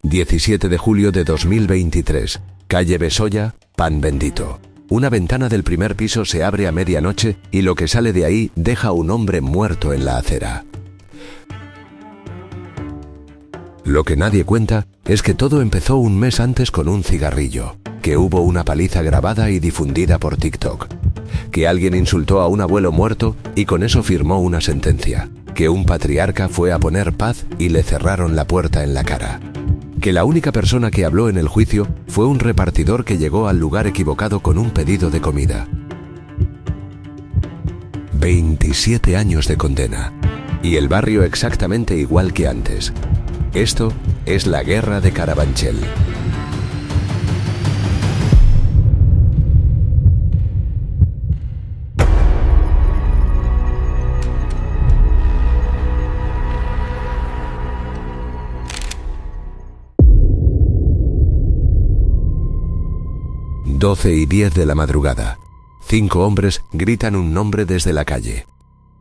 17 de julio de 2023, calle Besolla, Pan Bendito. Una ventana del primer piso se abre a medianoche y lo que sale de ahí deja a un hombre muerto en la acera. Lo que nadie cuenta es que todo empezó un mes antes con un cigarrillo, que hubo una paliza grabada y difundida por TikTok, que alguien insultó a un abuelo muerto y con eso firmó una sentencia, que un patriarca fue a poner paz y le cerraron la puerta en la cara, que la única persona que habló en el juicio fue un repartidor que llegó al lugar equivocado con un pedido de comida. 27 años de condena, y el barrio exactamente igual que antes. Esto es la guerra de Carabanchel. Doce y 10 de la madrugada. 5 hombres gritan un nombre desde la calle.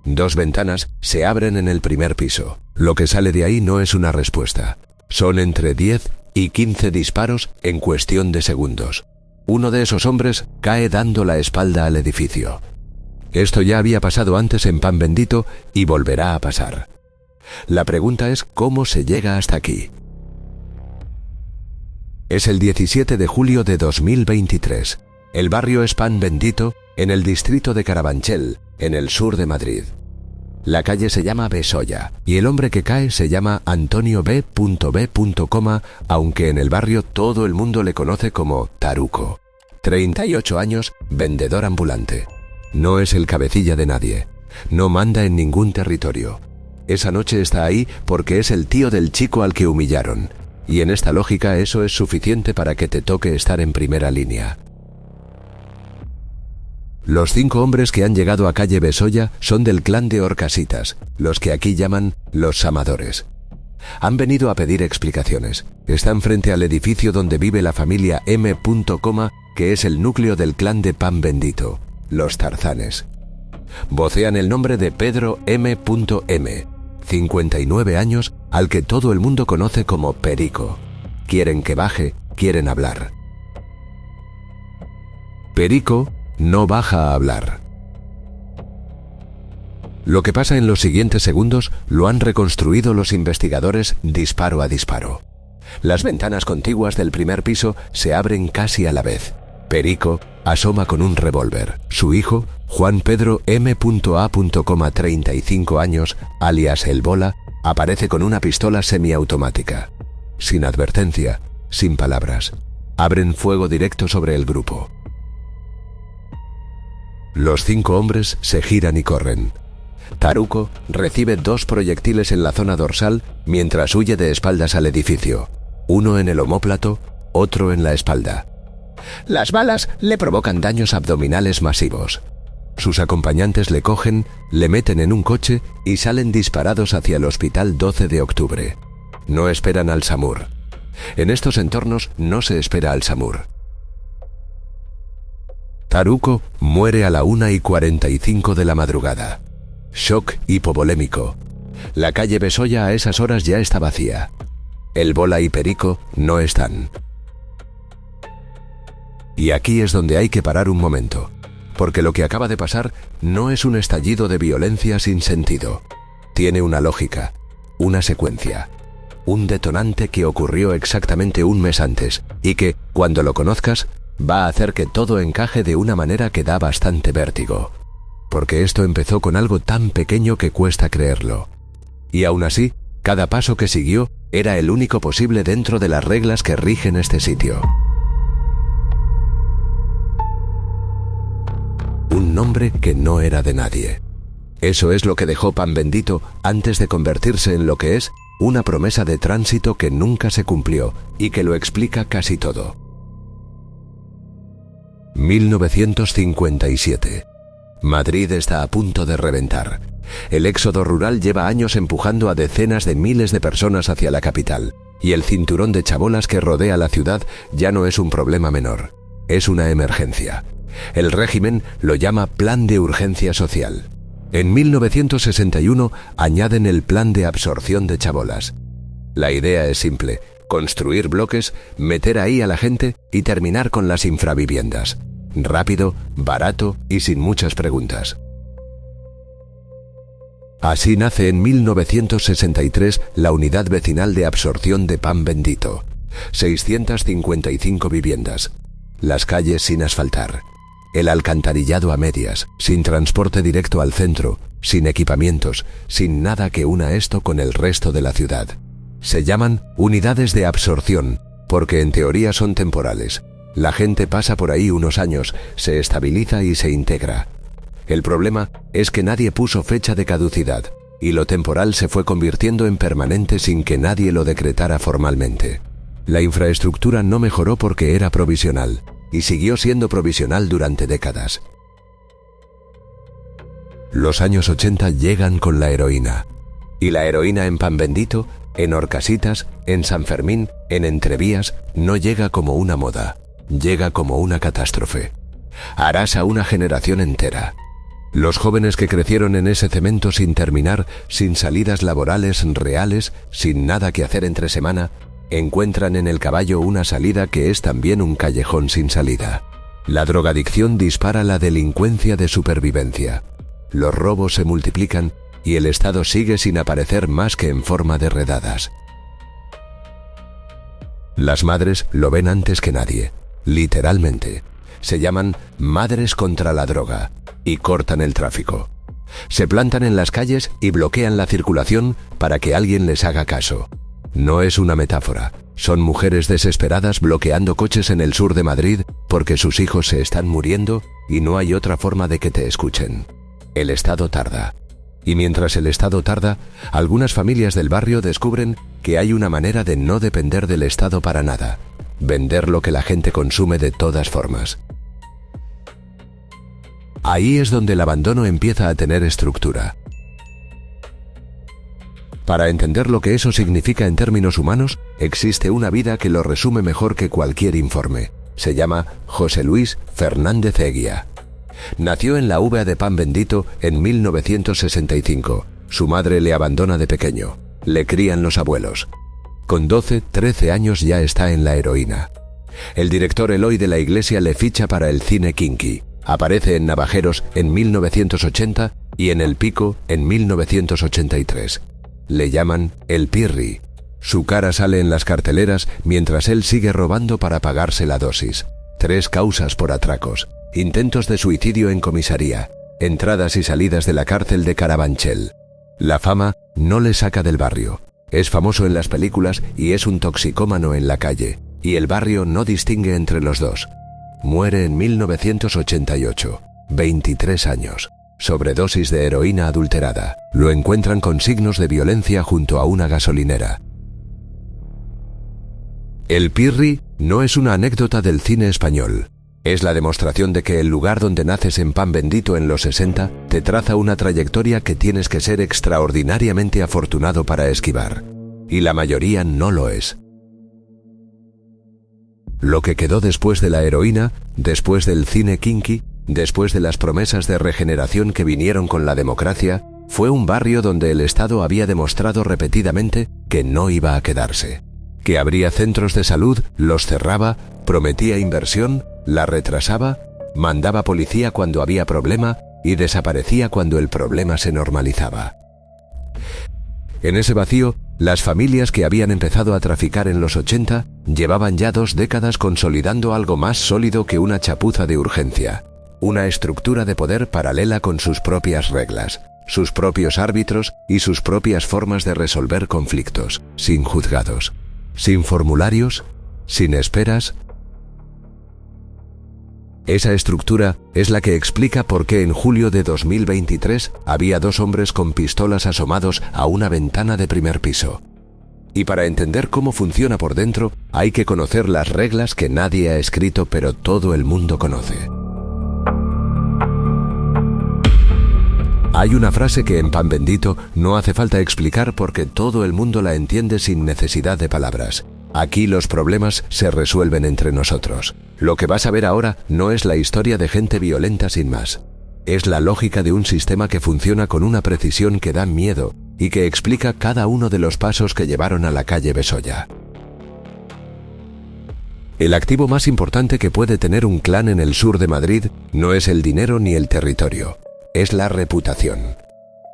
2 ventanas se abren en el primer piso. Lo que sale de ahí no es una respuesta. Son entre 10 y 15 disparos en cuestión de segundos. Uno de esos hombres cae dando la espalda al edificio. Esto ya había pasado antes en Pan Bendito y volverá a pasar. La pregunta es cómo se llega hasta aquí. Es el 17 de julio de 2023. El barrio es Pan Bendito, en el distrito de Carabanchel, en el sur de Madrid. La calle se llama Besolla y el hombre que cae se llama Antonio B. B. Aunque en el barrio todo el mundo le conoce como Taruco. 38 años, vendedor ambulante. No es el cabecilla de nadie. No manda en ningún territorio. Esa noche está ahí porque es el tío del chico al que humillaron. Y en esta lógica eso es suficiente para que te toque estar en primera línea. Los 5 hombres que han llegado a calle Besolla son del clan de Orcasitas, los que aquí llaman los Amadores. Han venido a pedir explicaciones. Están frente al edificio donde vive la familia M. que es el núcleo del clan de Pan Bendito, los Tarzanes. Vocean el nombre de Pedro M. 59 años, al que todo el mundo conoce como Perico. Quieren que baje, quieren hablar. Perico no baja a hablar. Lo que pasa en los siguientes segundos lo han reconstruido los investigadores disparo a disparo. Las ventanas contiguas del primer piso se abren casi a la vez. Perico asoma con un revólver. Su hijo, Juan Pedro M. A. 35 años, alias El Bola, aparece con una pistola semiautomática. Sin advertencia, sin palabras. Abren fuego directo sobre el grupo. Los 5 hombres se giran y corren. Taruco recibe 2 proyectiles en la zona dorsal mientras huye de espaldas al edificio. Uno en el omóplato, otro en la espalda. Las balas le provocan daños abdominales masivos. Sus acompañantes le cogen, le meten en un coche y salen disparados hacia el hospital 12 de octubre. No esperan al SAMUR. En estos entornos no se espera al SAMUR. Taruco muere a la 1:45 de la madrugada. Shock hipovolémico. La calle Besolla a esas horas ya está vacía. El Bola y Perico no están. Y aquí es donde hay que parar un momento, porque lo que acaba de pasar no es un estallido de violencia sin sentido. Tiene una lógica, una secuencia, un detonante que ocurrió exactamente un mes antes y que, cuando lo conozcas, va a hacer que todo encaje de una manera que da bastante vértigo. Porque esto empezó con algo tan pequeño que cuesta creerlo. Y aún así, cada paso que siguió era el único posible dentro de las reglas que rigen este sitio. Un nombre que no era de nadie. Eso es lo que dejó Pan Bendito antes de convertirse en lo que es una promesa de tránsito que nunca se cumplió y que lo explica casi todo. 1957. Madrid está a punto de reventar. El éxodo rural lleva años empujando a decenas de miles de personas hacia la capital, y el cinturón de chabolas que rodea la ciudad ya no es un problema menor, es una emergencia. El régimen lo llama Plan de Urgencia Social. En 1961 añaden el Plan de Absorción de Chabolas. La idea es simple: construir bloques, meter ahí a la gente y terminar con las infraviviendas. Rápido, barato y sin muchas preguntas. Así nace en 1963 la Unidad Vecinal de Absorción de Pan Bendito. 655 viviendas. Las calles sin asfaltar. El alcantarillado a medias, sin transporte directo al centro, sin equipamientos, sin nada que una esto con el resto de la ciudad. Se llaman unidades de absorción, porque en teoría son temporales. La gente pasa por ahí unos años, se estabiliza y se integra. El problema es que nadie puso fecha de caducidad, y lo temporal se fue convirtiendo en permanente sin que nadie lo decretara formalmente. La infraestructura no mejoró porque era provisional, y siguió siendo provisional durante décadas. Los años 80 llegan con la heroína. Y la heroína en Pan Bendito, en Horcasitas, en San Fermín, en Entrevías, no llega como una moda, llega como una catástrofe. Arrasa una generación entera. Los jóvenes que crecieron en ese cemento sin terminar, sin salidas laborales reales, sin nada que hacer entre semana, encuentran en el caballo una salida que es también un callejón sin salida. La drogadicción dispara la delincuencia de supervivencia. Los robos se multiplican y el Estado sigue sin aparecer más que en forma de redadas. Las madres lo ven antes que nadie, literalmente. Se llaman Madres contra la Droga y cortan el tráfico. Se plantan en las calles y bloquean la circulación para que alguien les haga caso. No es una metáfora, son mujeres desesperadas bloqueando coches en el sur de Madrid porque sus hijos se están muriendo y no hay otra forma de que te escuchen. El Estado tarda. Y mientras el Estado tarda, algunas familias del barrio descubren que hay una manera de no depender del Estado para nada: vender lo que la gente consume de todas formas. Ahí es donde el abandono empieza a tener estructura. Para entender lo que eso significa en términos humanos, existe una vida que lo resume mejor que cualquier informe. Se llama José Luis Fernández Eguía. Nació en la UVA de Pan Bendito en 1965. Su madre le abandona de pequeño. Le crían los abuelos. Con 12, 13 años ya está en la heroína. El director Eloy de la Iglesia le ficha para el cine kinky. Aparece en Navajeros en 1980 y en El Pico en 1983. Le llaman El Pirri. Su cara sale en las carteleras mientras él sigue robando para pagarse la dosis. 3 causas por atracos. Intentos de suicidio en comisaría. Entradas y salidas de la cárcel de Carabanchel. La fama no le saca del barrio. Es famoso en las películas y es un toxicómano en la calle. Y el barrio no distingue entre los dos. Muere en 1988, 23 años, sobredosis de heroína adulterada. Lo encuentran con signos de violencia junto a una gasolinera. El Pirri no es una anécdota del cine español. Es la demostración de que el lugar donde naces en Pan Bendito en los 60 te traza una trayectoria que tienes que ser extraordinariamente afortunado para esquivar. Y la mayoría no lo es. Lo que quedó después de la heroína, después del cine kinky, después de las promesas de regeneración que vinieron con la democracia, fue un barrio donde el Estado había demostrado repetidamente que no iba a quedarse. Que abría centros de salud, los cerraba, prometía inversión, la retrasaba, mandaba policía cuando había problema y desaparecía cuando el problema se normalizaba. En ese vacío, las familias que habían empezado a traficar en los 80 llevaban ya 2 décadas consolidando algo más sólido que una chapuza de urgencia. Una estructura de poder paralela con sus propias reglas, sus propios árbitros y sus propias formas de resolver conflictos, sin juzgados, sin formularios, sin esperas. Esa estructura es la que explica por qué en julio de 2023 había 2 hombres con pistolas asomados a una ventana de primer piso. Y para entender cómo funciona por dentro, hay que conocer las reglas que nadie ha escrito pero todo el mundo conoce. Hay una frase que en Pan Bendito no hace falta explicar porque todo el mundo la entiende sin necesidad de palabras. Aquí los problemas se resuelven entre nosotros. Lo que vas a ver ahora no es la historia de gente violenta sin más. Es la lógica de un sistema que funciona con una precisión que da miedo y que explica cada uno de los pasos que llevaron a la calle Besoya. El activo más importante que puede tener un clan en el sur de Madrid no es el dinero ni el territorio, es la reputación.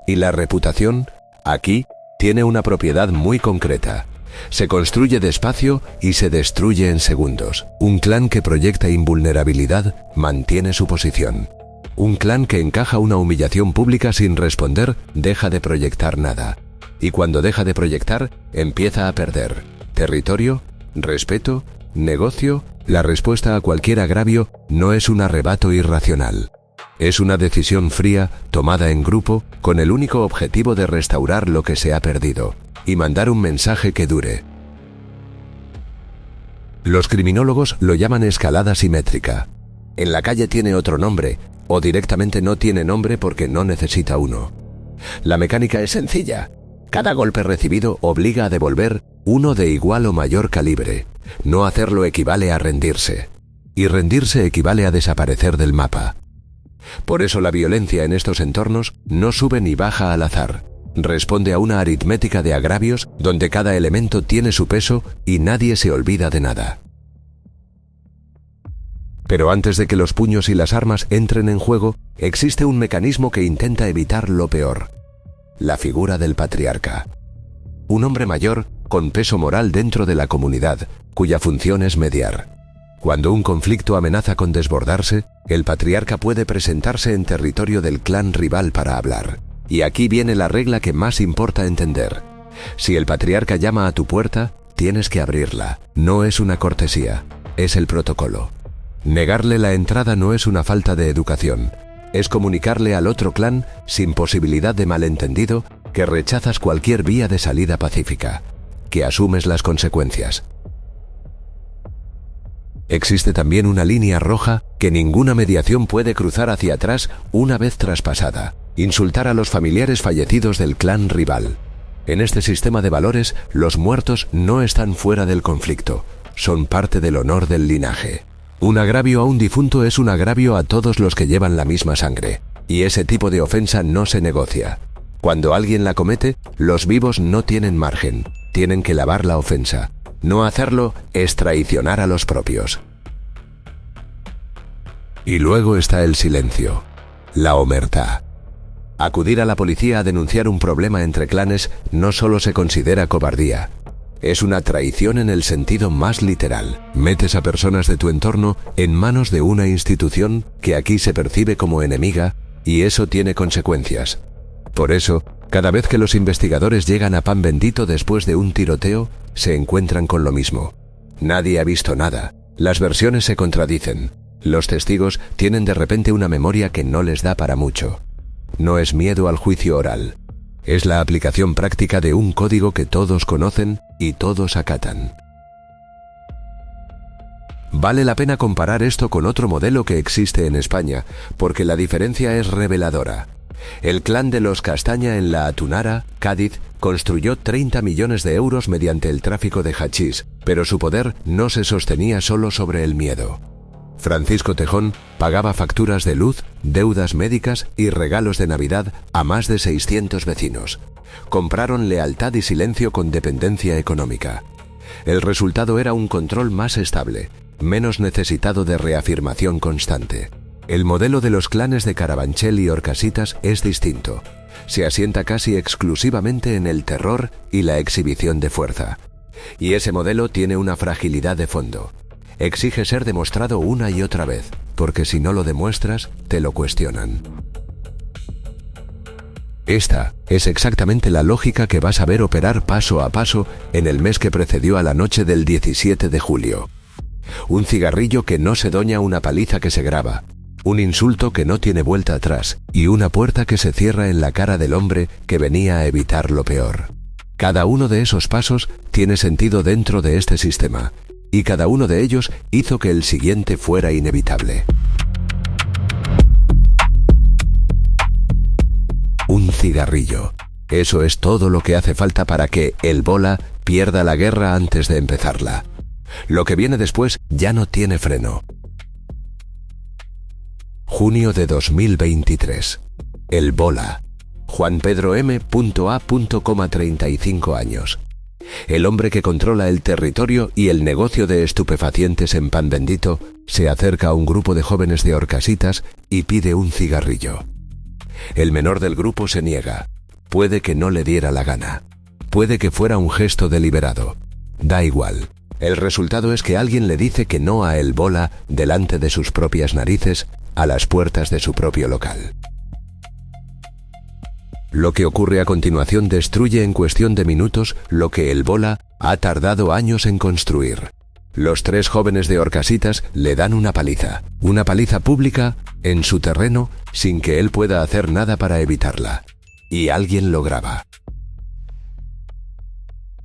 Y la reputación, aquí, tiene una propiedad muy concreta. Se construye despacio y se destruye en segundos. Un clan que proyecta invulnerabilidad mantiene su posición. Un clan que encaja una humillación pública sin responder deja de proyectar nada. Y cuando deja de proyectar, empieza a perder territorio, respeto, negocio. La respuesta a cualquier agravio no es un arrebato irracional. Es una decisión fría, tomada en grupo, con el único objetivo de restaurar lo que se ha perdido y mandar un mensaje que dure. Los criminólogos lo llaman escalada simétrica. En la calle tiene otro nombre, o directamente no tiene nombre porque no necesita uno. La mecánica es sencilla. Cada golpe recibido obliga a devolver uno de igual o mayor calibre. No hacerlo equivale a rendirse. Y rendirse equivale a desaparecer del mapa. Por eso la violencia en estos entornos no sube ni baja al azar. Responde a una aritmética de agravios donde cada elemento tiene su peso y nadie se olvida de nada. Pero antes de que los puños y las armas entren en juego, existe un mecanismo que intenta evitar lo peor: la figura del patriarca. Un hombre mayor con peso moral dentro de la comunidad, cuya función es mediar. Cuando un conflicto amenaza con desbordarse, el patriarca puede presentarse en territorio del clan rival para hablar. Y aquí viene la regla que más importa entender. Si el patriarca llama a tu puerta, tienes que abrirla. No es una cortesía, es el protocolo. Negarle la entrada no es una falta de educación. Es comunicarle al otro clan, sin posibilidad de malentendido, que rechazas cualquier vía de salida pacífica, que asumes las consecuencias. Existe también una línea roja que ninguna mediación puede cruzar hacia atrás una vez traspasada: insultar a los familiares fallecidos del clan rival. En este sistema de valores, los muertos no están fuera del conflicto, son parte del honor del linaje. Un agravio a un difunto es un agravio a todos los que llevan la misma sangre, y ese tipo de ofensa no se negocia. Cuando alguien la comete, los vivos no tienen margen, tienen que lavar la ofensa. No hacerlo es traicionar a los propios. Y luego está el silencio, la omertá. Acudir a la policía a denunciar un problema entre clanes no solo se considera cobardía, es una traición en el sentido más literal. Metes a personas de tu entorno en manos de una institución que aquí se percibe como enemiga, y eso tiene consecuencias. Por eso, cada vez que los investigadores llegan a Pan Bendito después de un tiroteo, se encuentran con lo mismo. Nadie ha visto nada. Las versiones se contradicen. Los testigos tienen de repente una memoria que no les da para mucho. No es miedo al juicio oral. Es la aplicación práctica de un código que todos conocen y todos acatan. Vale la pena comparar esto con otro modelo que existe en España, porque la diferencia es reveladora. El clan de los Castaña en la Atunara, Cádiz, construyó 30 millones de euros mediante el tráfico de hachís, pero su poder no se sostenía solo sobre el miedo. Francisco Tejón pagaba facturas de luz, deudas médicas y regalos de Navidad a más de 600 vecinos. Compraron lealtad y silencio con dependencia económica. El resultado era un control más estable, menos necesitado de reafirmación constante. El modelo de los clanes de Carabanchel y Horcasitas es distinto. Se asienta casi exclusivamente en el terror y la exhibición de fuerza. Y ese modelo tiene una fragilidad de fondo. Exige ser demostrado una y otra vez, porque si no lo demuestras, te lo cuestionan. Esta es exactamente la lógica que vas a ver operar paso a paso en el mes que precedió a la noche del 17 de julio. Un cigarrillo que no se doña una paliza que se graba, un insulto que no tiene vuelta atrás y una puerta que se cierra en la cara del hombre que venía a evitar lo peor. Cada uno de esos pasos tiene sentido dentro de este sistema, y cada uno de ellos hizo que el siguiente fuera inevitable. Un cigarrillo. Eso es todo lo que hace falta para que el bola pierda la guerra antes de empezarla. Lo que viene después ya no tiene freno. Junio de 2023. El bola. Juan Pedro M. A. 35 años. El hombre que controla el territorio y el negocio de estupefacientes en Pan Bendito se acerca a un grupo de jóvenes de Horcasitas y pide un cigarrillo. El menor del grupo se niega. Puede que no le diera la gana. Puede que fuera un gesto deliberado. Da igual. El resultado es que alguien le dice que no a el bola delante de sus propias narices, a las puertas de su propio local. Lo que ocurre a continuación destruye en cuestión de minutos lo que el bola ha tardado años en construir. Los 3 jóvenes de Horcasitas le dan una paliza pública, en su terreno, sin que él pueda hacer nada para evitarla. Y alguien lo graba.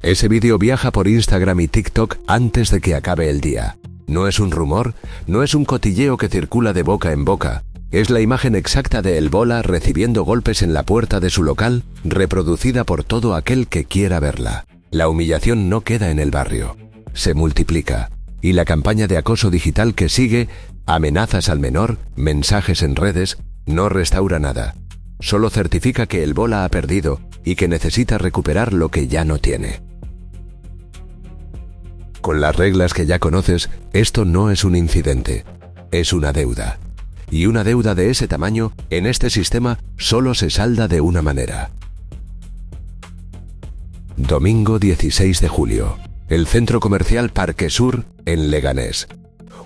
Ese vídeo viaja por Instagram y TikTok antes de que acabe el día. No es un rumor, no es un cotilleo que circula de boca en boca. Es la imagen exacta de el bola recibiendo golpes en la puerta de su local, reproducida por todo aquel que quiera verla. La humillación no queda en el barrio, se multiplica. Y la campaña de acoso digital que sigue, amenazas al menor, mensajes en redes, no restaura nada. Solo certifica que el bola ha perdido y que necesita recuperar lo que ya no tiene. Con las reglas que ya conoces, esto no es un incidente, es una deuda. Y una deuda de ese tamaño, en este sistema, solo se salda de una manera. Domingo 16 de julio. El centro comercial Parque Sur, en Leganés.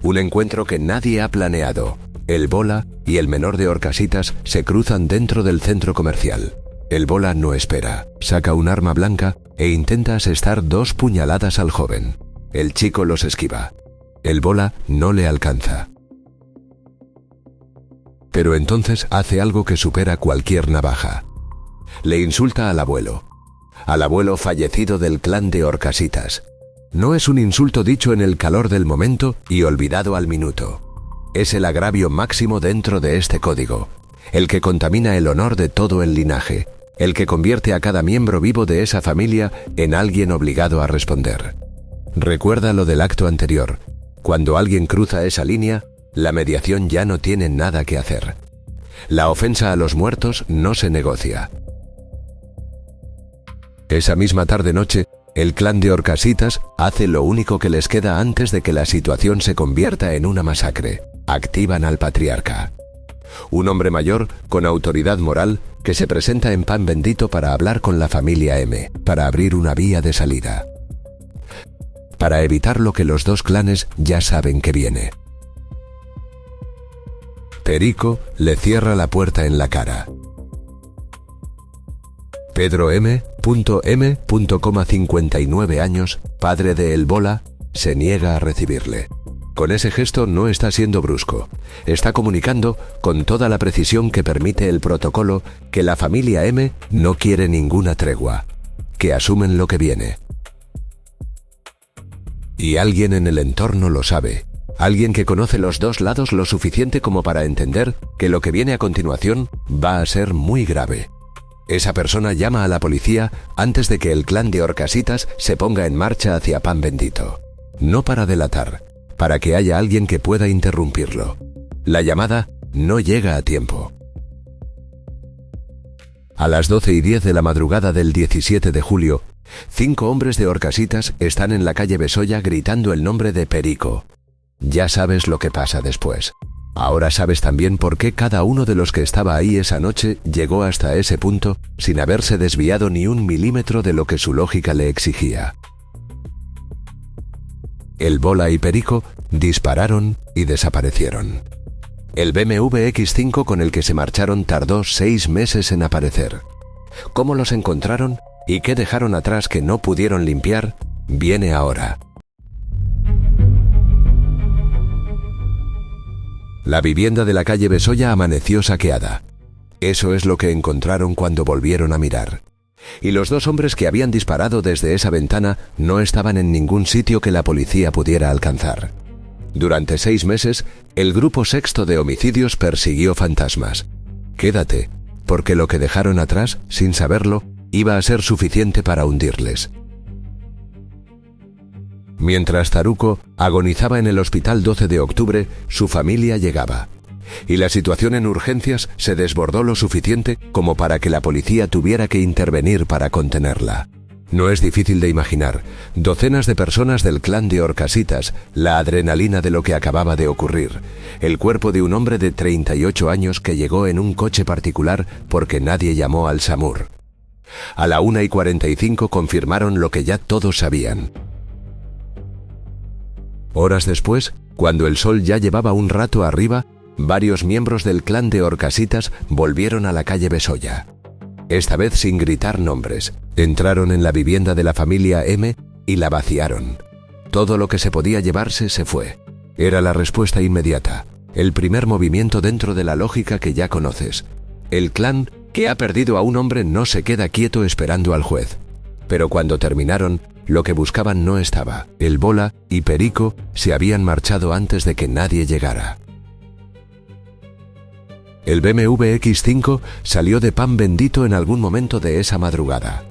Un encuentro que nadie ha planeado. El bola y el menor de Horcasitas se cruzan dentro del centro comercial. El bola no espera, saca un arma blanca e intenta asestar 2 puñaladas al joven. El chico los esquiva. El bola no le alcanza. Pero entonces hace algo que supera cualquier navaja. Le insulta al abuelo fallecido del clan de Horcasitas. No es un insulto dicho en el calor del momento y olvidado al minuto. Es el agravio máximo dentro de este código, el que contamina el honor de todo el linaje, el que convierte a cada miembro vivo de esa familia en alguien obligado a responder. Recuerda lo del acto anterior. Cuando alguien cruza esa línea, la mediación ya no tiene nada que hacer. La ofensa a los muertos no se negocia. Esa misma tarde-noche, el clan de Horcasitas hace lo único que les queda antes de que la situación se convierta en una masacre. Activan al patriarca. Un hombre mayor, con autoridad moral, que se presenta en Pan Bendito para hablar con la familia M, para abrir una vía de salida. Para evitar lo que los 2 clanes ya saben que viene. Perico le cierra la puerta en la cara. Pedro M., 59 años, padre de el bola, se niega a recibirle. Con ese gesto no está siendo brusco. Está comunicando, con toda la precisión que permite el protocolo, que la familia M no quiere ninguna tregua, que asumen lo que viene. Y alguien en el entorno lo sabe. Alguien que conoce los 2 lados lo suficiente como para entender que lo que viene a continuación va a ser muy grave. Esa persona llama a la policía antes de que el clan de Horcasitas se ponga en marcha hacia Pan Bendito. No para delatar, para que haya alguien que pueda interrumpirlo. La llamada no llega a tiempo. A las 12:10 de la madrugada del 17 de julio, 5 hombres de Horcasitas están en la calle Besoya gritando el nombre de Perico. Ya sabes lo que pasa después. Ahora sabes también por qué cada uno de los que estaba ahí esa noche llegó hasta ese punto sin haberse desviado ni un milímetro de lo que su lógica le exigía. El bola y Perico dispararon y desaparecieron. El BMW X5 con el que se marcharon tardó 6 meses en aparecer. ¿Cómo los encontraron y qué dejaron atrás que no pudieron limpiar? Viene ahora. La vivienda de la calle Besoya amaneció saqueada. Eso es lo que encontraron cuando volvieron a mirar. Y los 2 hombres que habían disparado desde esa ventana no estaban en ningún sitio que la policía pudiera alcanzar. Durante 6 meses, el grupo sexto de homicidios persiguió fantasmas. Quédate, porque lo que dejaron atrás, sin saberlo, iba a ser suficiente para hundirles. Mientras Taruco agonizaba en el hospital 12 de octubre, su familia llegaba. Y la situación en urgencias se desbordó lo suficiente como para que la policía tuviera que intervenir para contenerla. No es difícil de imaginar, docenas de personas del clan de Orcasitas, la adrenalina de lo que acababa de ocurrir, el cuerpo de un hombre de 38 años que llegó en un coche particular porque nadie llamó al SAMUR. A la 1:45 confirmaron lo que ya todos sabían. Horas después, cuando el sol ya llevaba un rato arriba, varios miembros del clan de Orcasitas volvieron a la calle Besoya. Esta vez sin gritar nombres. Entraron en la vivienda de la familia M y la vaciaron. Todo lo que se podía llevarse se fue. Era la respuesta inmediata, el primer movimiento dentro de la lógica que ya conoces. El clan que ha perdido a un hombre no se queda quieto esperando al juez. Pero cuando terminaron, lo que buscaban no estaba. El Bola y Perico se habían marchado antes de que nadie llegara. El BMW X5 salió de Pan Bendito en algún momento de esa madrugada.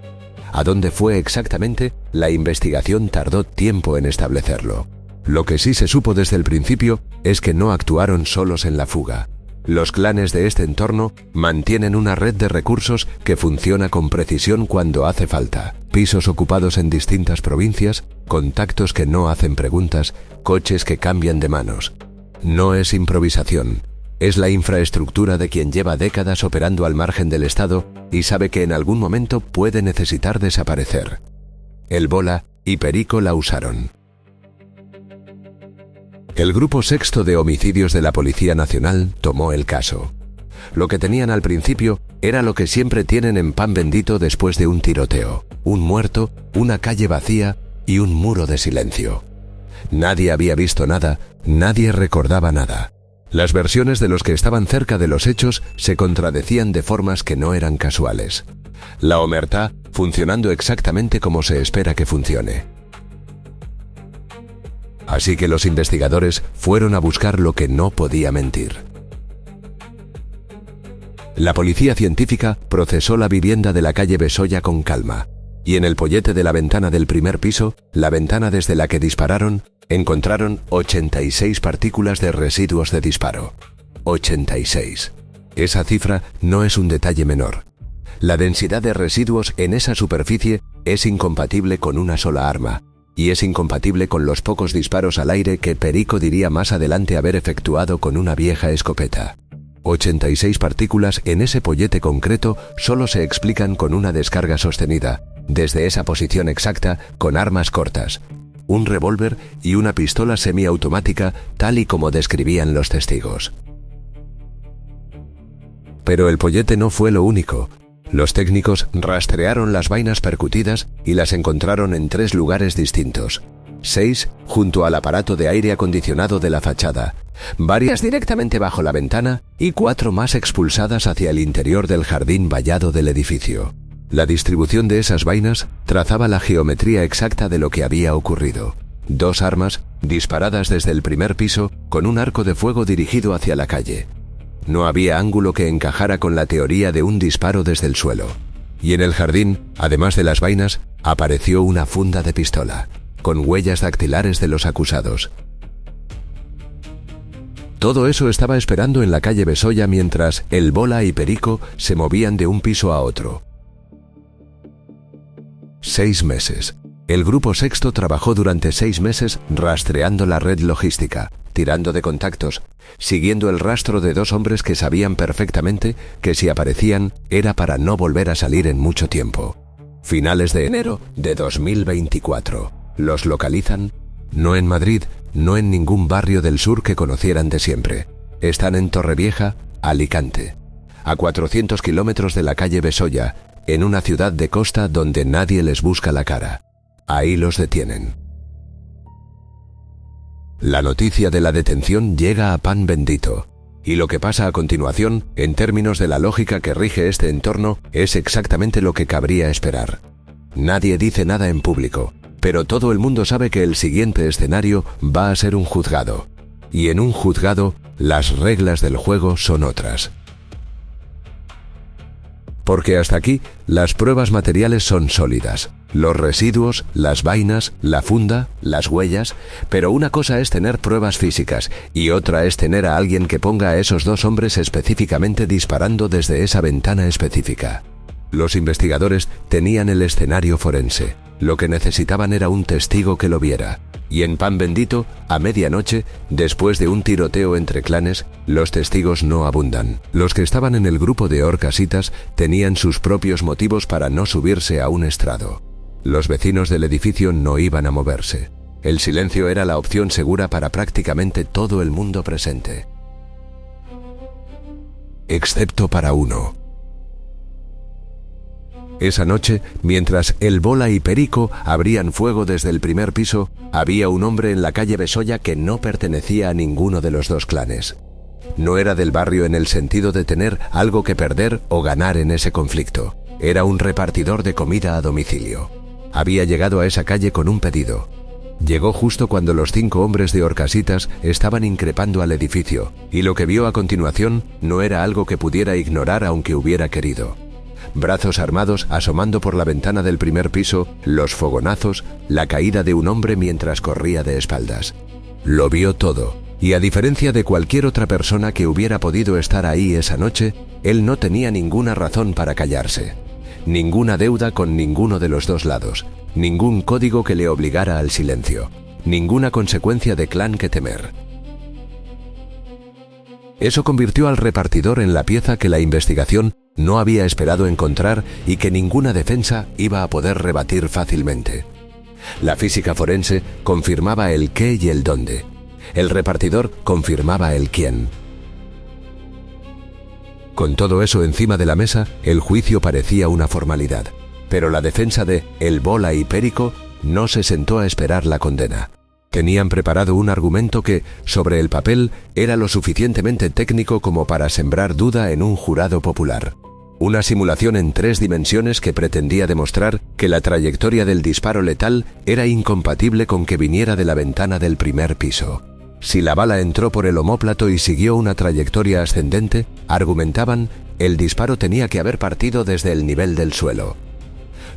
¿A dónde fue exactamente? La investigación tardó tiempo en establecerlo. Lo que sí se supo desde el principio es que no actuaron solos en la fuga. Los clanes de este entorno mantienen una red de recursos que funciona con precisión cuando hace falta. Pisos ocupados en distintas provincias, contactos que no hacen preguntas, coches que cambian de manos. No es improvisación. Es la infraestructura de quien lleva décadas operando al margen del Estado y sabe que en algún momento puede necesitar desaparecer. El Bola y Perico la usaron. El Grupo Sexto de Homicidios de la Policía Nacional tomó el caso. Lo que tenían al principio era lo que siempre tienen en Pan Bendito después de un tiroteo: un muerto, una calle vacía y un muro de silencio. Nadie había visto nada, nadie recordaba nada. Las versiones de los que estaban cerca de los hechos se contradecían de formas que no eran casuales. La omertá funcionando exactamente como se espera que funcione. Así que los investigadores fueron a buscar lo que no podía mentir. La policía científica procesó la vivienda de la calle Besoya con calma, y en el pollete de la ventana del primer piso, la ventana desde la que dispararon, encontraron 86 partículas de residuos de disparo. 86. Esa cifra no es un detalle menor. La densidad de residuos en esa superficie es incompatible con una sola arma, y es incompatible con los pocos disparos al aire que Perico diría más adelante haber efectuado con una vieja escopeta. 86 partículas en ese pollete concreto solo se explican con una descarga sostenida, desde esa posición exacta, con armas cortas, un revólver y una pistola semiautomática, tal y como describían los testigos. Pero el pollete no fue lo único. Los técnicos rastrearon las vainas percutidas y las encontraron en 3 lugares distintos. 6 junto al aparato de aire acondicionado de la fachada, varias directamente bajo la ventana y 4 más expulsadas hacia el interior del jardín vallado del edificio. La distribución de esas vainas trazaba la geometría exacta de lo que había ocurrido. 2 armas disparadas desde el primer piso con un arco de fuego dirigido hacia la calle. No había ángulo que encajara con la teoría de un disparo desde el suelo. Y en el jardín, además de las vainas, apareció una funda de pistola, con huellas dactilares de los acusados. Todo eso estaba esperando en la calle Besoya mientras el Bola y Perico se movían de un piso a otro. 6 meses. El Grupo Sexto trabajó durante 6 meses rastreando la red logística, tirando de contactos, siguiendo el rastro de 2 hombres que sabían perfectamente que si aparecían era para no volver a salir en mucho tiempo. Finales de enero de 2024. Los localizan, no en Madrid, no en ningún barrio del sur que conocieran de siempre. Están en Torrevieja, Alicante, a 400 kilómetros de la calle Besoya, en una ciudad de costa donde nadie les busca la cara. Ahí los detienen. La noticia de la detención llega a Pan Bendito, y lo que pasa a continuación, en términos de la lógica que rige este entorno, es exactamente lo que cabría esperar. Nadie dice nada en público, pero todo el mundo sabe que el siguiente escenario va a ser un juzgado. Y en un juzgado, las reglas del juego son otras. Porque hasta aquí, las pruebas materiales son sólidas. Los residuos, las vainas, la funda, las huellas, pero una cosa es tener pruebas físicas y otra es tener a alguien que ponga a esos 2 hombres específicamente disparando desde esa ventana específica. Los investigadores tenían el escenario forense. Lo que necesitaban era un testigo que lo viera. Y en Pan Bendito, a medianoche, después de un tiroteo entre clanes, los testigos no abundan. Los que estaban en el grupo de Horcasitas tenían sus propios motivos para no subirse a un estrado. Los vecinos del edificio no iban a moverse. El silencio era la opción segura para prácticamente todo el mundo presente. Excepto para uno. Esa noche, mientras el Bola y Perico abrían fuego desde el primer piso, había un hombre en la calle Besolla que no pertenecía a ninguno de los dos clanes. No era del barrio en el sentido de tener algo que perder o ganar en ese conflicto. Era un repartidor de comida a domicilio. Había llegado a esa calle con un pedido. Llegó justo cuando los 5 hombres de Horcasitas estaban increpando al edificio, y lo que vio a continuación no era algo que pudiera ignorar aunque hubiera querido. Brazos armados asomando por la ventana del primer piso, los fogonazos, la caída de un hombre mientras corría de espaldas. Lo vio todo, y a diferencia de cualquier otra persona que hubiera podido estar ahí esa noche, él no tenía ninguna razón para callarse. Ninguna deuda con ninguno de los dos lados, ningún código que le obligara al silencio, ninguna consecuencia de clan que temer. Eso convirtió al repartidor en la pieza que la investigación no había esperado encontrar y que ninguna defensa iba a poder rebatir fácilmente. La física forense confirmaba el qué y el dónde. El repartidor confirmaba el quién. Con todo eso encima de la mesa, el juicio parecía una formalidad. Pero la defensa de el Bola y Perico no se sentó a esperar la condena. Tenían preparado un argumento que, sobre el papel, era lo suficientemente técnico como para sembrar duda en un jurado popular. Una simulación en 3 dimensiones que pretendía demostrar que la trayectoria del disparo letal era incompatible con que viniera de la ventana del primer piso. Si la bala entró por el omóplato y siguió una trayectoria ascendente, argumentaban, el disparo tenía que haber partido desde el nivel del suelo.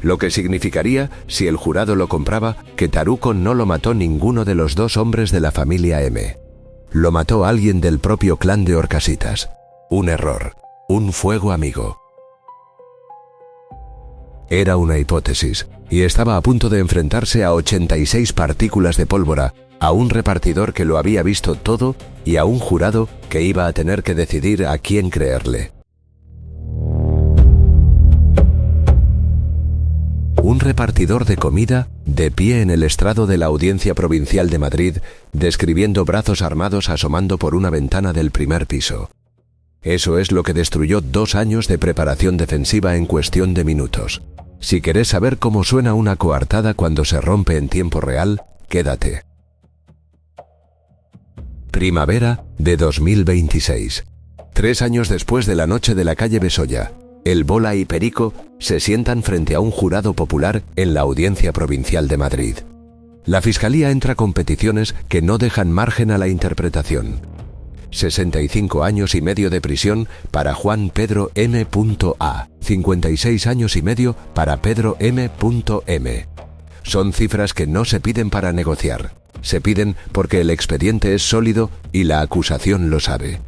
Lo que significaría, si el jurado lo compraba, que Taruco no lo mató ninguno de los 2 hombres de la familia M. Lo mató alguien del propio clan de Horcasitas. Un error. Un fuego amigo. Era una hipótesis, y estaba a punto de enfrentarse a 86 partículas de pólvora, a un repartidor que lo había visto todo y a un jurado que iba a tener que decidir a quién creerle. Un repartidor de comida, de pie en el estrado de la Audiencia Provincial de Madrid, describiendo brazos armados asomando por una ventana del primer piso. Eso es lo que destruyó 2 años de preparación defensiva en cuestión de minutos. Si querés saber cómo suena una coartada cuando se rompe en tiempo real, quédate. Primavera de 2026. 3 años después de la noche de la calle Besolla, el Bola y Perico se sientan frente a un jurado popular en la Audiencia Provincial de Madrid. La Fiscalía entra con peticiones que no dejan margen a la interpretación. 65 años y medio de prisión para Juan Pedro M.A. 56 años y medio para Pedro M.M. Son cifras que no se piden para negociar. Se piden porque el expediente es sólido y la acusación lo sabe.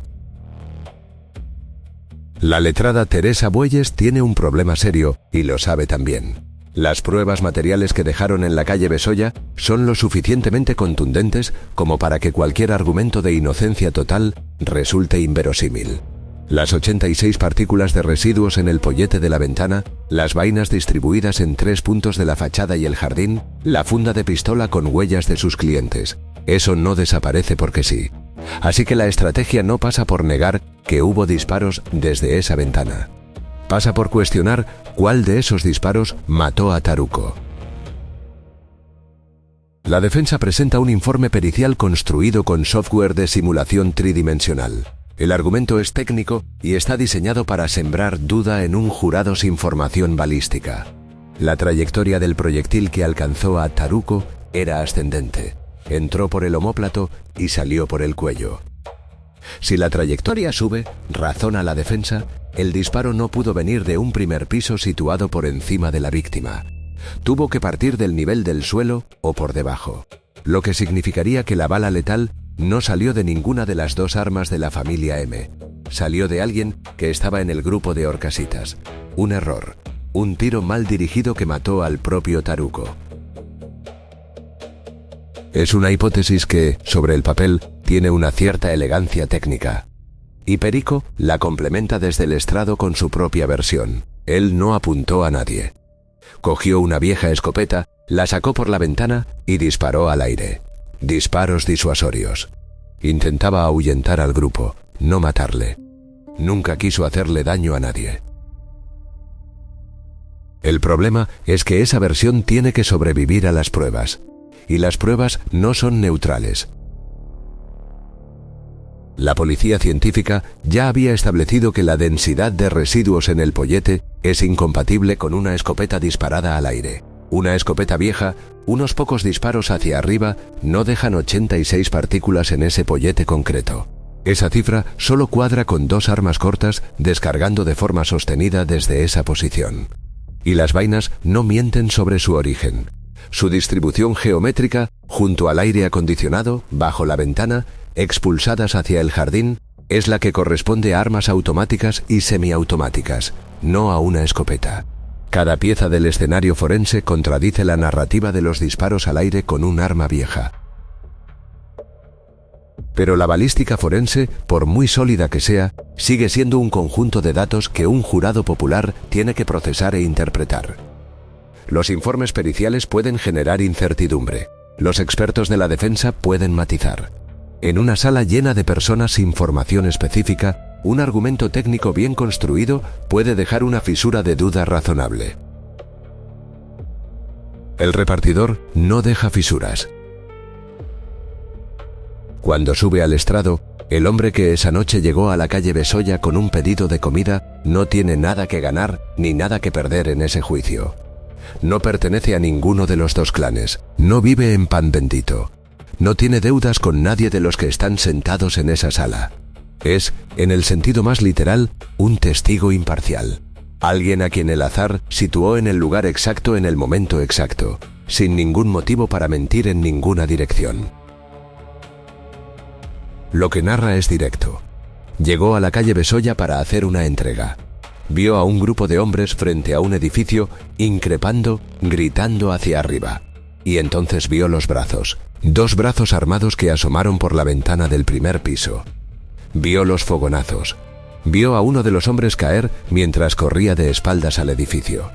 La letrada Teresa Bueyes tiene un problema serio y lo sabe también. Las pruebas materiales que dejaron en la calle Besolla son lo suficientemente contundentes como para que cualquier argumento de inocencia total resulte inverosímil. Las 86 partículas de residuos en el pollete de la ventana, las vainas distribuidas en 3 puntos de la fachada y el jardín, la funda de pistola con huellas de sus clientes. Eso no desaparece porque sí. Así que la estrategia no pasa por negar que hubo disparos desde esa ventana. Pasa por cuestionar cuál de esos disparos mató a Taruco. La defensa presenta un informe pericial construido con software de simulación tridimensional. El argumento es técnico y está diseñado para sembrar duda en un jurado sin formación balística. La trayectoria del proyectil que alcanzó a Taruco era ascendente. Entró por el omóplato y salió por el cuello. Si la trayectoria sube, razona la defensa, el disparo no pudo venir de un primer piso situado por encima de la víctima. Tuvo que partir del nivel del suelo o por debajo, lo que significaría que la bala letal no salió de ninguna de las 2 armas de la familia M. Salió de alguien que estaba en el grupo de Horcasitas. Un error. un tiro mal dirigido que mató al propio Taruco. Es una hipótesis que, sobre el papel, tiene una cierta elegancia técnica. Y Perico la complementa desde el estrado con su propia versión. Él no apuntó a nadie. Cogió una vieja escopeta, la sacó por la ventana y disparó al aire. Disparos disuasorios. Intentaba ahuyentar al grupo, no matarle. Nunca quiso hacerle daño a nadie. El problema es que esa versión tiene que sobrevivir a las pruebas. Y las pruebas no son neutrales. La policía científica ya había establecido que la densidad de residuos en el pollete es incompatible con una escopeta disparada al aire. Una escopeta vieja, unos pocos disparos hacia arriba, no dejan 86 partículas en ese pollete concreto. Esa cifra solo cuadra con 2 armas cortas descargando de forma sostenida desde esa posición. Y las vainas no mienten sobre su origen. Su distribución geométrica, junto al aire acondicionado, bajo la ventana, expulsadas hacia el jardín, es la que corresponde a armas automáticas y semiautomáticas, no a una escopeta. Cada pieza del escenario forense contradice la narrativa de los disparos al aire con un arma vieja. Pero la balística forense, por muy sólida que sea, sigue siendo un conjunto de datos que un jurado popular tiene que procesar e interpretar. Los informes periciales pueden generar incertidumbre. Los expertos de la defensa pueden matizar. En una sala llena de personas sin formación específica, un argumento técnico bien construido puede dejar una fisura de duda razonable. El repartidor no deja fisuras. Cuando sube al estrado, el hombre que esa noche llegó a la calle Besoya con un pedido de comida no tiene nada que ganar ni nada que perder en ese juicio. No pertenece a ninguno de los dos clanes, no vive en Pan Bendito, no tiene deudas con nadie de los que están sentados en esa sala. Es, en el sentido más literal, un testigo imparcial. Alguien a quien el azar situó en el lugar exacto en el momento exacto, sin ningún motivo para mentir en ninguna dirección. Lo que narra es directo. Llegó a la calle Besoya para hacer una entrega. Vio a un grupo de hombres frente a un edificio, increpando, gritando hacia arriba. Y entonces vio los brazos. 2 brazos armados que asomaron por la ventana del primer piso. Vio los fogonazos. Vio a uno de los hombres caer mientras corría de espaldas al edificio.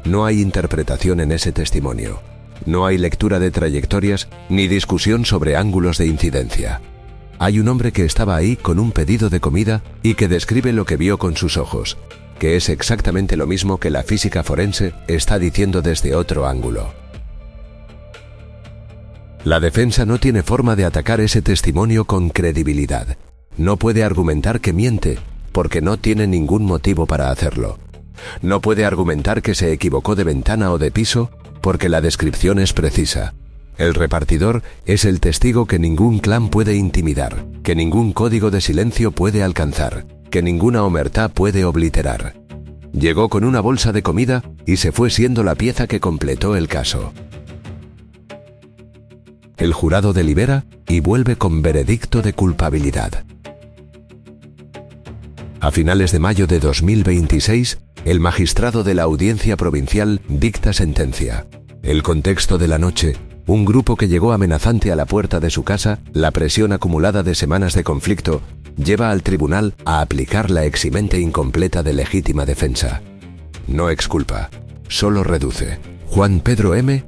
No hay interpretación en ese testimonio. No hay lectura de trayectorias ni discusión sobre ángulos de incidencia. Hay un hombre que estaba ahí con un pedido de comida y que describe lo que vio con sus ojos, que es exactamente lo mismo que la física forense está diciendo desde otro ángulo. La defensa no tiene forma de atacar ese testimonio con credibilidad. No puede argumentar que miente, porque no tiene ningún motivo para hacerlo. No puede argumentar que se equivocó de ventana o de piso, porque la descripción es precisa. El repartidor es el testigo que ningún clan puede intimidar, que ningún código de silencio puede alcanzar, que ninguna omertá puede obliterar. Llegó con una bolsa de comida y se fue siendo la pieza que completó el caso. El jurado delibera y vuelve con veredicto de culpabilidad. A finales de mayo de 2026, el magistrado de la Audiencia Provincial dicta sentencia. El contexto de la noche: un grupo que llegó amenazante a la puerta de su casa, la presión acumulada de semanas de conflicto, lleva al tribunal a aplicar la eximente incompleta de legítima defensa. No exculpa, solo reduce. Juan Pedro M.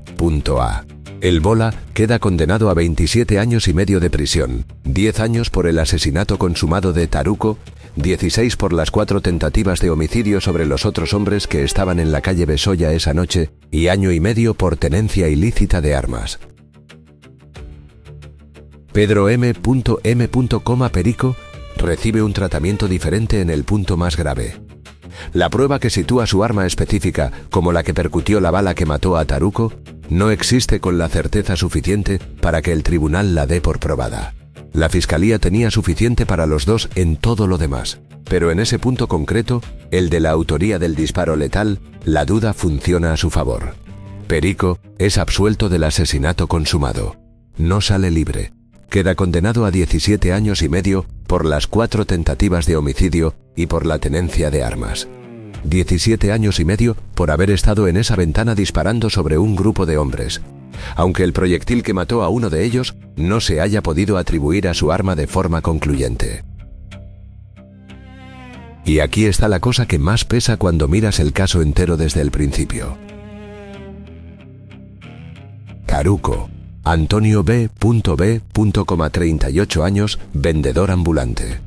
A. El Bola queda condenado a 27 años y medio de prisión, 10 años por el asesinato consumado de Taruco, 16 por las 4 tentativas de homicidio sobre los otros hombres que estaban en la calle Besoya esa noche y año y medio por tenencia ilícita de armas. Pedro M. Perico recibe un tratamiento diferente en el punto más grave. La prueba que sitúa su arma específica como la que percutió la bala que mató a Taruco no existe con la certeza suficiente para que el tribunal la dé por probada. La fiscalía tenía suficiente para los dos en todo lo demás, pero en ese punto concreto, el de la autoría del disparo letal, la duda funciona a su favor. Perico es absuelto del asesinato consumado. No sale libre. Queda condenado a 17 años y medio por las 4 tentativas de homicidio y por la tenencia de armas. 17 años y medio, por haber estado en esa ventana disparando sobre un grupo de hombres, aunque el proyectil que mató a uno de ellos no se haya podido atribuir a su arma de forma concluyente. Y aquí está la cosa que más pesa cuando miras el caso entero desde el principio. Caruco, Antonio B. 38 años, vendedor ambulante.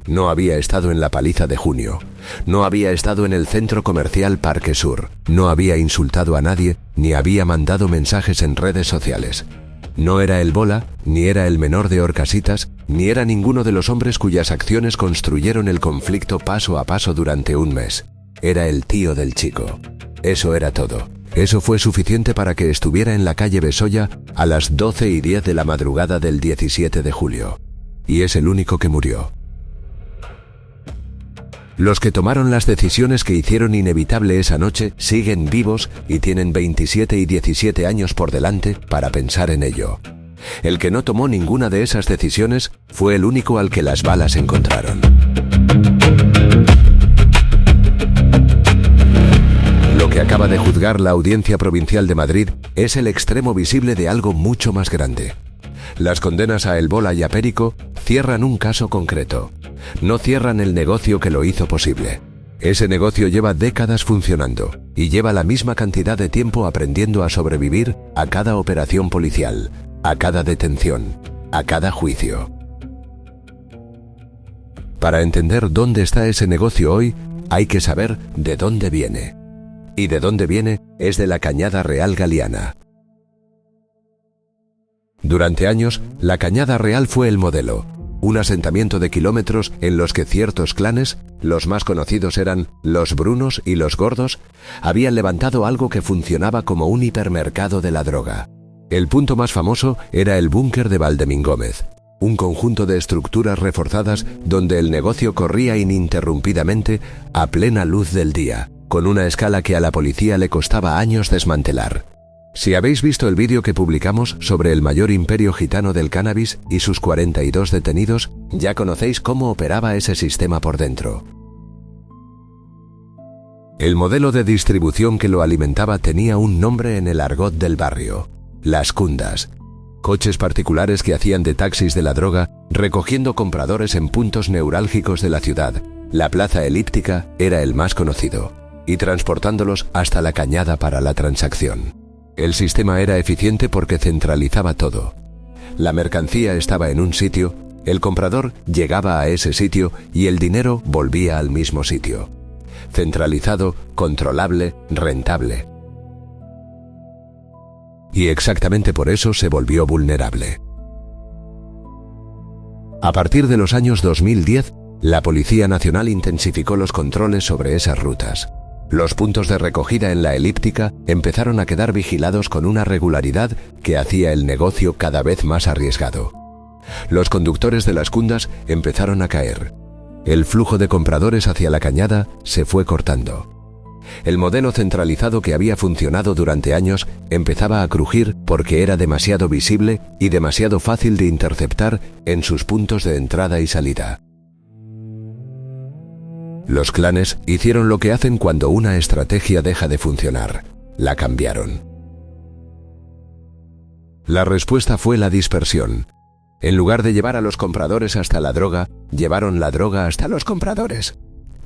No había estado en la paliza de junio, no había estado en el centro comercial Parque Sur, no había insultado a nadie, ni había mandado mensajes en redes sociales. No era el bola, ni era el menor de Horcasitas, ni era ninguno de los hombres cuyas acciones construyeron el conflicto paso a paso durante un mes. Era el tío del chico. Eso era todo. Eso fue suficiente para que estuviera en la calle Besoya a las 12:10 de la madrugada del 17 de julio. Y es el único que murió. Los que tomaron las decisiones que hicieron inevitable esa noche siguen vivos y tienen 27 y 17 años por delante para pensar en ello. El que no tomó ninguna de esas decisiones fue el único al que las balas encontraron. Lo que acaba de juzgar la Audiencia Provincial de Madrid es el extremo visible de algo mucho más grande. Las condenas a El Bola y a Perico cierran un caso concreto. No cierran el negocio que lo hizo posible. Ese negocio lleva décadas funcionando y lleva la misma cantidad de tiempo aprendiendo a sobrevivir a cada operación policial, a cada detención, a cada juicio. Para entender dónde está ese negocio hoy, hay que saber de dónde viene. Y de dónde viene es de la Cañada Real Galiana. Durante años, la Cañada Real fue el modelo, un asentamiento de kilómetros en los que ciertos clanes, los más conocidos eran los Brunos y los Gordos, habían levantado algo que funcionaba como un hipermercado de la droga. El punto más famoso era el búnker de Valdemingómez, un conjunto de estructuras reforzadas donde el negocio corría ininterrumpidamente a plena luz del día, con una escala que a la policía le costaba años desmantelar. Si habéis visto el vídeo que publicamos sobre el mayor imperio gitano del cannabis y sus 42 detenidos, ya conocéis cómo operaba ese sistema por dentro. El modelo de distribución que lo alimentaba tenía un nombre en el argot del barrio: las cundas. Coches particulares que hacían de taxis de la droga, recogiendo compradores en puntos neurálgicos de la ciudad. La plaza elíptica era el más conocido, y transportándolos hasta la Cañada para la transacción. El sistema era eficiente porque centralizaba todo. La mercancía estaba en un sitio, el comprador llegaba a ese sitio y el dinero volvía al mismo sitio. Centralizado, controlable, rentable. Y exactamente por eso se volvió vulnerable. A partir de los años 2010, la Policía Nacional intensificó los controles sobre esas rutas. Los puntos de recogida en la elíptica empezaron a quedar vigilados con una regularidad que hacía el negocio cada vez más arriesgado. Los conductores de las cundas empezaron a caer. El flujo de compradores hacia la Cañada se fue cortando. El modelo centralizado que había funcionado durante años empezaba a crujir porque era demasiado visible y demasiado fácil de interceptar en sus puntos de entrada y salida. Los clanes hicieron lo que hacen cuando una estrategia deja de funcionar: la cambiaron. La respuesta fue la dispersión. En lugar de llevar a los compradores hasta la droga, llevaron la droga hasta los compradores.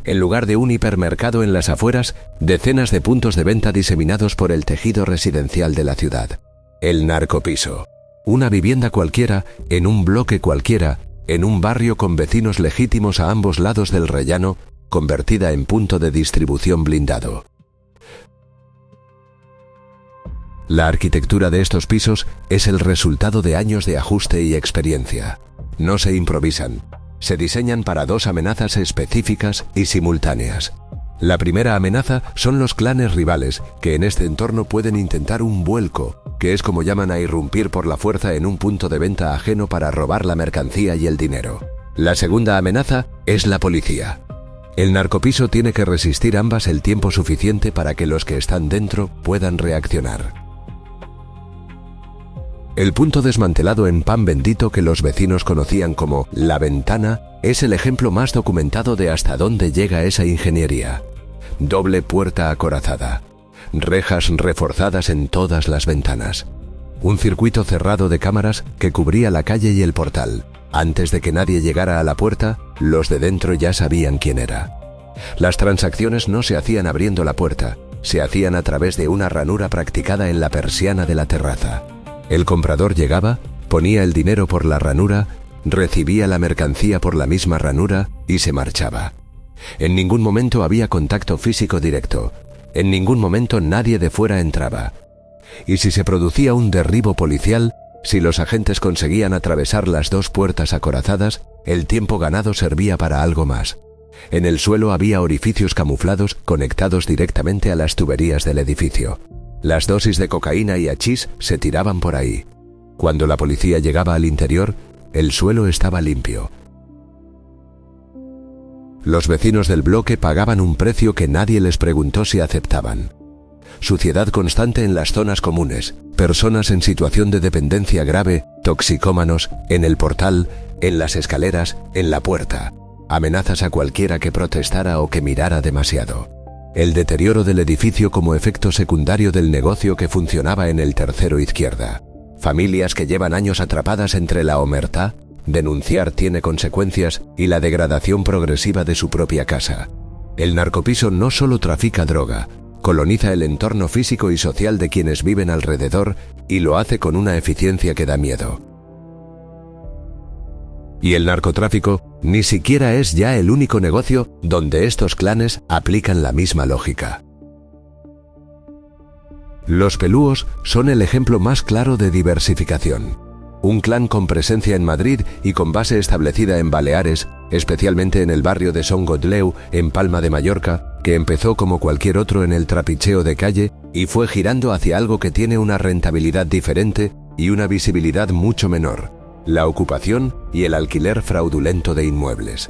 En lugar de un hipermercado en las afueras, decenas de puntos de venta diseminados por el tejido residencial de la ciudad. El narcopiso. Una vivienda cualquiera, en un bloque cualquiera, en un barrio con vecinos legítimos a ambos lados del rellano, convertida en punto de distribución blindado. La arquitectura de estos pisos es el resultado de años de ajuste y experiencia. No se improvisan. Se diseñan para dos amenazas específicas y simultáneas. La primera amenaza son los clanes rivales, que en este entorno pueden intentar un vuelco, que es como llaman a irrumpir por la fuerza en un punto de venta ajeno para robar la mercancía y el dinero. La segunda amenaza es la policía. El narcopiso tiene que resistir ambas el tiempo suficiente para que los que están dentro puedan reaccionar. El punto desmantelado en Pan Bendito, que los vecinos conocían como La Ventana, es el ejemplo más documentado de hasta dónde llega esa ingeniería. doble puerta acorazada, rejas reforzadas en todas las ventanas, un circuito cerrado de cámaras que cubría la calle y el portal. Antes de que nadie llegara a la puerta, los de dentro ya sabían quién era. Las transacciones no se hacían abriendo la puerta, se hacían a través de una ranura practicada en la persiana de la terraza. El comprador llegaba, ponía el dinero por la ranura, recibía la mercancía por la misma ranura y se marchaba. En ningún momento había contacto físico directo. En ningún momento nadie de fuera entraba. Y si se producía un derribo policial, si los agentes conseguían atravesar las dos puertas acorazadas, el tiempo ganado servía para algo más. En el suelo había orificios camuflados conectados directamente a las tuberías del edificio. Las dosis de cocaína y hachís se tiraban por ahí. Cuando la policía llegaba al interior, el suelo estaba limpio. Los vecinos del bloque pagaban un precio que nadie les preguntó si aceptaban. Suciedad constante en las zonas comunes, personas en situación de dependencia grave, toxicómanos, en el portal, en las escaleras, en la puerta. Amenazas a cualquiera que protestara o que mirara demasiado. El deterioro del edificio como efecto secundario del negocio que funcionaba en el tercero izquierda. Familias que llevan años atrapadas entre la omertá, denunciar tiene consecuencias, y la degradación progresiva de su propia casa. El narcopiso no solo trafica droga, coloniza el entorno físico y social de quienes viven alrededor y lo hace con una eficiencia que da miedo. Y el narcotráfico ni siquiera es ya el único negocio donde estos clanes aplican la misma lógica. Los pelúos son el ejemplo más claro de diversificación. Un clan con presencia en Madrid y con base establecida en Baleares, especialmente en el barrio de Son Gotleu, en Palma de Mallorca, que empezó como cualquier otro en el trapicheo de calle y fue girando hacia algo que tiene una rentabilidad diferente y una visibilidad mucho menor: la ocupación y el alquiler fraudulento de inmuebles.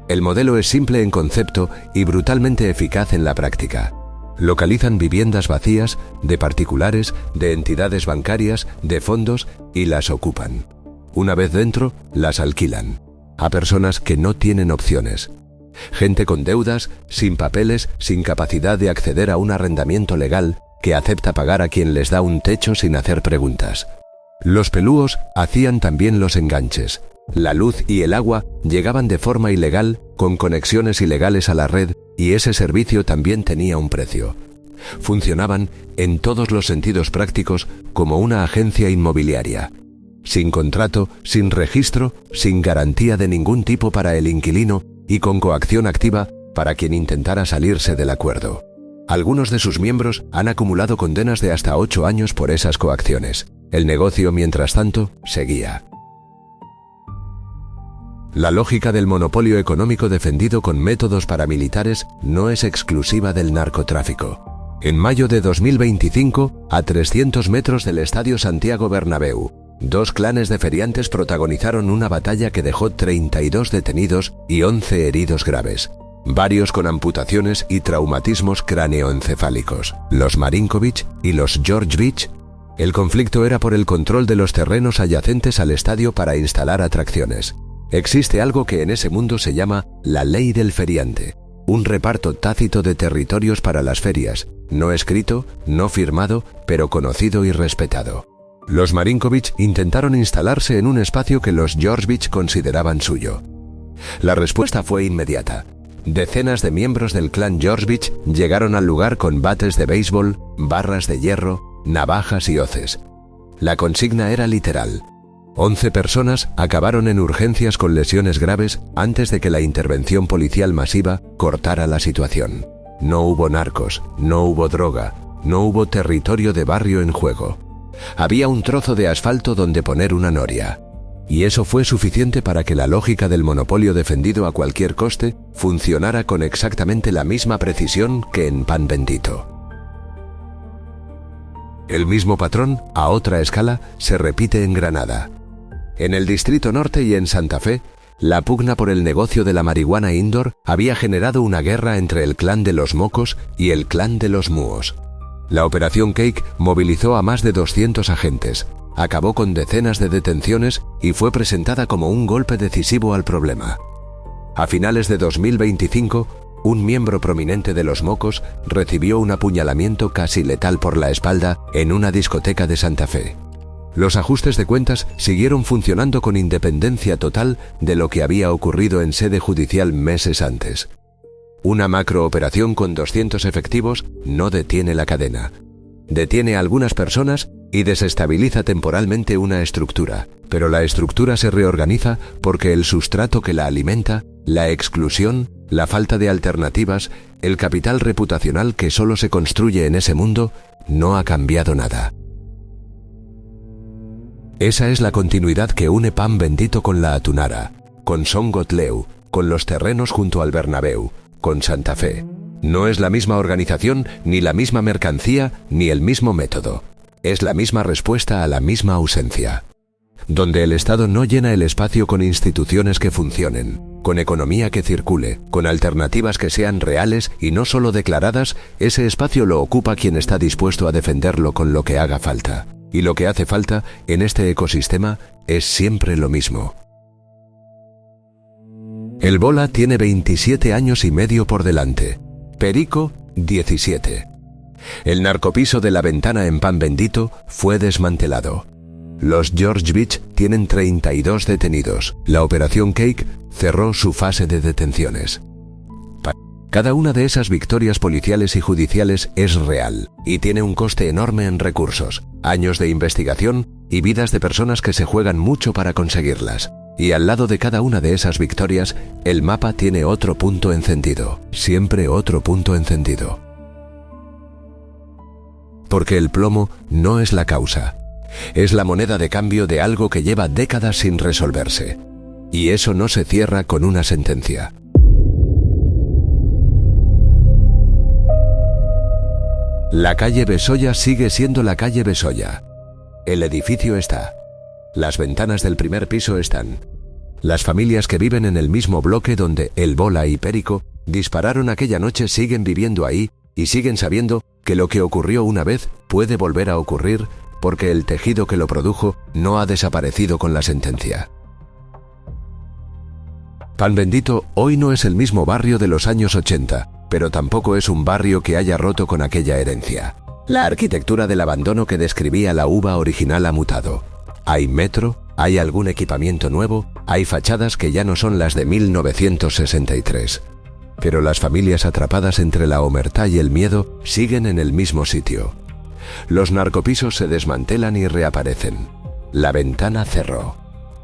El modelo es simple en concepto y brutalmente eficaz en la práctica. Localizan viviendas vacías, de particulares, de entidades bancarias, de fondos, y las ocupan. Una vez dentro, las alquilan a personas que no tienen opciones. Gente con deudas, sin papeles, sin capacidad de acceder a un arrendamiento legal, que acepta pagar a quien les da un techo sin hacer preguntas. Los pelúos hacían también los enganches. La luz y el agua llegaban de forma ilegal, con conexiones ilegales a la red, y ese servicio también tenía un precio. Funcionaban, en todos los sentidos prácticos, como una agencia inmobiliaria. Sin contrato, sin registro, sin garantía de ningún tipo para el inquilino y con coacción activa para quien intentara salirse del acuerdo. Algunos de sus miembros han acumulado condenas de hasta 8 años por esas coacciones. El negocio, mientras tanto, seguía. La lógica del monopolio económico defendido con métodos paramilitares no es exclusiva del narcotráfico. En mayo de 2025, a 300 metros del Estadio Santiago Bernabéu, 2 clanes de feriantes protagonizaron una batalla que dejó 32 detenidos y 11 heridos graves, varios con amputaciones y traumatismos cráneoencefálicos. Los Marinkovic y los Georgievich. El conflicto era por el control de los terrenos adyacentes al estadio para instalar atracciones. Existe algo que en ese mundo se llama la ley del feriante, un reparto tácito de territorios para las ferias, no escrito, no firmado, pero conocido y respetado. Los Marinkovic intentaron instalarse en un espacio que los Georgievich consideraban suyo. La respuesta fue inmediata. Decenas de miembros del clan Georgievich llegaron al lugar con bates de béisbol, barras de hierro, navajas y hoces. La consigna era literal. 11 personas acabaron en urgencias con lesiones graves antes de que la intervención policial masiva cortara la situación. No hubo narcos, no hubo droga, no hubo territorio de barrio en juego. Había un trozo de asfalto donde poner una noria. Y eso fue suficiente para que la lógica del monopolio defendido a cualquier coste funcionara con exactamente la misma precisión que en Pan Bendito. El mismo patrón, a otra escala, se repite en Granada. En el Distrito Norte y en Santa Fe, la pugna por el negocio de la marihuana indoor había generado una guerra entre el clan de los Mocos y el clan de los Muos. La Operación Cake movilizó a más de 200 agentes, acabó con decenas de detenciones y fue presentada como un golpe decisivo al problema. A finales de 2025, un miembro prominente de los Mocos recibió un apuñalamiento casi letal por la espalda en una discoteca de Santa Fe. Los ajustes de cuentas siguieron funcionando con independencia total de lo que había ocurrido en sede judicial meses antes. Una macrooperación con 200 efectivos no detiene la cadena. Detiene a algunas personas y desestabiliza temporalmente una estructura, pero la estructura se reorganiza porque el sustrato que la alimenta, la exclusión, la falta de alternativas, el capital reputacional que solo se construye en ese mundo, no ha cambiado nada. Esa es la continuidad que une Pan Bendito con la Atunara, con Son Gotleu, con los terrenos junto al Bernabéu, con Santa Fe. No es la misma organización, ni la misma mercancía, ni el mismo método. Es la misma respuesta a la misma ausencia. Donde el Estado no llena el espacio con instituciones que funcionen, con economía que circule, con alternativas que sean reales y no solo declaradas, ese espacio lo ocupa quien está dispuesto a defenderlo con lo que haga falta. Y lo que hace falta en este ecosistema es siempre lo mismo. El Bola tiene 27 años y medio por delante. Perico, 17. El narcopiso de La Ventana en Pan Bendito fue desmantelado. Los George Beach tienen 32 detenidos. La Operación Cake cerró su fase de detenciones. Cada una de esas victorias policiales y judiciales es real y tiene un coste enorme en recursos, años de investigación y vidas de personas que se juegan mucho para conseguirlas. Y al lado de cada una de esas victorias, el mapa tiene otro punto encendido, siempre otro punto encendido. Porque el plomo no es la causa, es la moneda de cambio de algo que lleva décadas sin resolverse. Y eso no se cierra con una sentencia. La calle Besoya sigue siendo la calle Besoya. El edificio está. Las ventanas del primer piso están. Las familias que viven en el mismo bloque donde el Bola y Perico dispararon aquella noche siguen viviendo ahí y siguen sabiendo que lo que ocurrió una vez puede volver a ocurrir porque el tejido que lo produjo no ha desaparecido con la sentencia. Pan Bendito hoy no es el mismo barrio de los años 80, pero tampoco es un barrio que haya roto con aquella herencia. La arquitectura del abandono que describía la uva original ha mutado. Hay metro, hay algún equipamiento nuevo, hay fachadas que ya no son las de 1963. Pero las familias atrapadas entre la omertá y el miedo siguen en el mismo sitio. Los narcopisos se desmantelan y reaparecen. La Ventana cerró.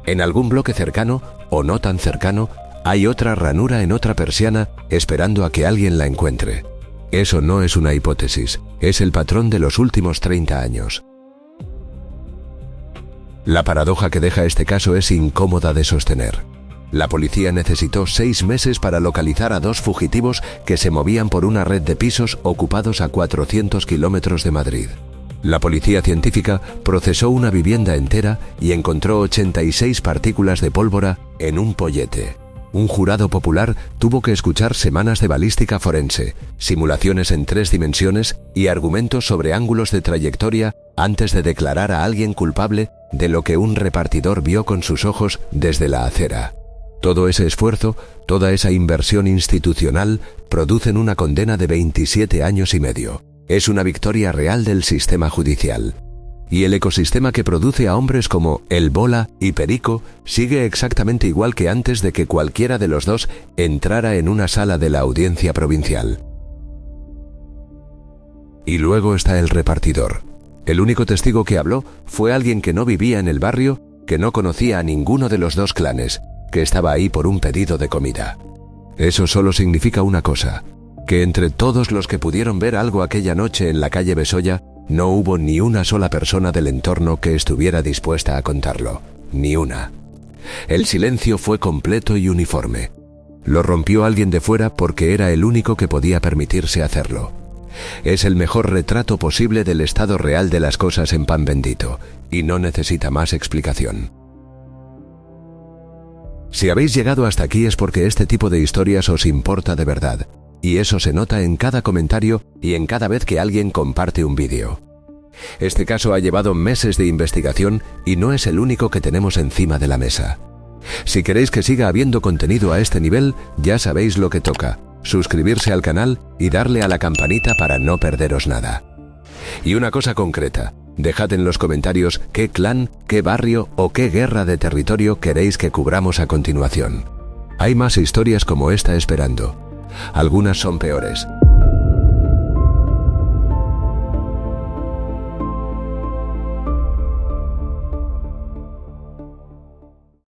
En algún bloque cercano, o no tan cercano, hay otra ranura en otra persiana esperando a que alguien la encuentre. Eso no es una hipótesis, es el patrón de los últimos 30 años. La paradoja que deja este caso es incómoda de sostener. La policía necesitó 6 meses para localizar a 2 fugitivos que se movían por una red de pisos ocupados a 400 kilómetros de Madrid. La policía científica procesó una vivienda entera y encontró 86 partículas de pólvora en un pollete. Un jurado popular tuvo que escuchar semanas de balística forense, simulaciones en 3 dimensiones y argumentos sobre ángulos de trayectoria antes de declarar a alguien culpable de lo que un repartidor vio con sus ojos desde la acera. Todo ese esfuerzo, toda esa inversión institucional producen una condena de 27 años y medio. Es una victoria real del sistema judicial. Y el ecosistema que produce a hombres como el Bola y Perico sigue exactamente igual que antes de que cualquiera de los dos entrara en una sala de la audiencia provincial. Y luego está el repartidor. El único testigo que habló fue alguien que no vivía en el barrio, que no conocía a ninguno de los 2 clanes, que estaba ahí por un pedido de comida. Eso solo significa una cosa, que entre todos los que pudieron ver algo aquella noche en la calle Besoya, no hubo ni una sola persona del entorno que estuviera dispuesta a contarlo, ni una. El silencio fue completo y uniforme. Lo rompió alguien de fuera porque era el único que podía permitirse hacerlo. Es el mejor retrato posible del estado real de las cosas en Pan Bendito, y no necesita más explicación. Si habéis llegado hasta aquí es porque este tipo de historias os importa de verdad. Y eso se nota en cada comentario y en cada vez que alguien comparte un vídeo. Este caso ha llevado meses de investigación y no es el único que tenemos encima de la mesa. Si queréis que siga habiendo contenido a este nivel, ya sabéis lo que toca. suscribirse al canal y darle a la campanita para no perderos nada. Y una cosa concreta, dejad en los comentarios qué clan, qué barrio o qué guerra de territorio queréis que cubramos a continuación. Hay más historias como esta esperando. Algunas son peores,